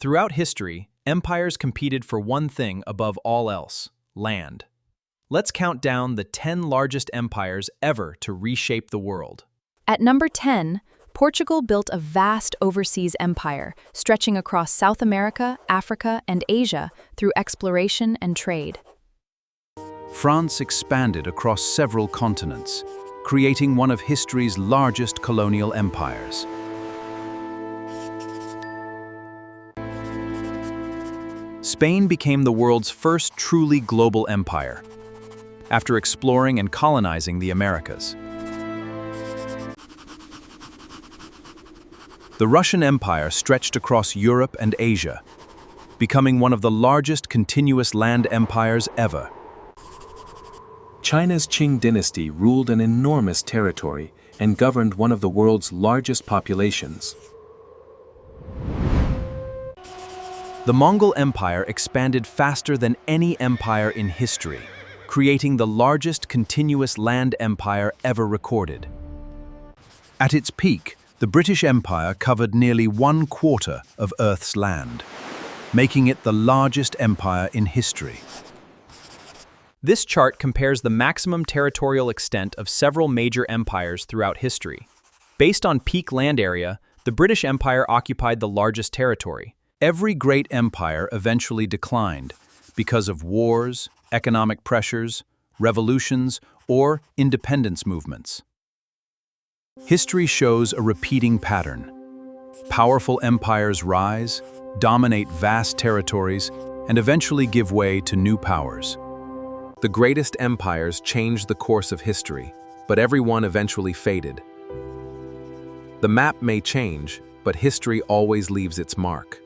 Throughout history, empires competed for one thing above all else: land. Let's count down the 10 largest empires ever to reshape the world. At number 10, Portugal built a vast overseas empire, stretching across South America, Africa, and Asia through exploration and trade. France expanded across several continents, creating one of history's largest colonial empires. Spain became the world's first truly global empire, after exploring and colonizing the Americas. The Russian Empire stretched across Europe and Asia, becoming one of the largest continuous land empires ever. China's Qing Dynasty ruled an enormous territory and governed one of the world's largest populations. The Mongol Empire expanded faster than any empire in history, creating the largest continuous land empire ever recorded. At its peak, the British Empire covered nearly 1/4 of Earth's land, making it the largest empire in history. This chart compares the maximum territorial extent of several major empires throughout history. Based on peak land area, the British Empire occupied the largest territory. Every great empire eventually declined because of wars, economic pressures, revolutions, or independence movements. History shows a repeating pattern. Powerful empires rise, dominate vast territories, and eventually give way to new powers. The greatest empires changed the course of history, but every one eventually faded. The map may change, but history always leaves its mark.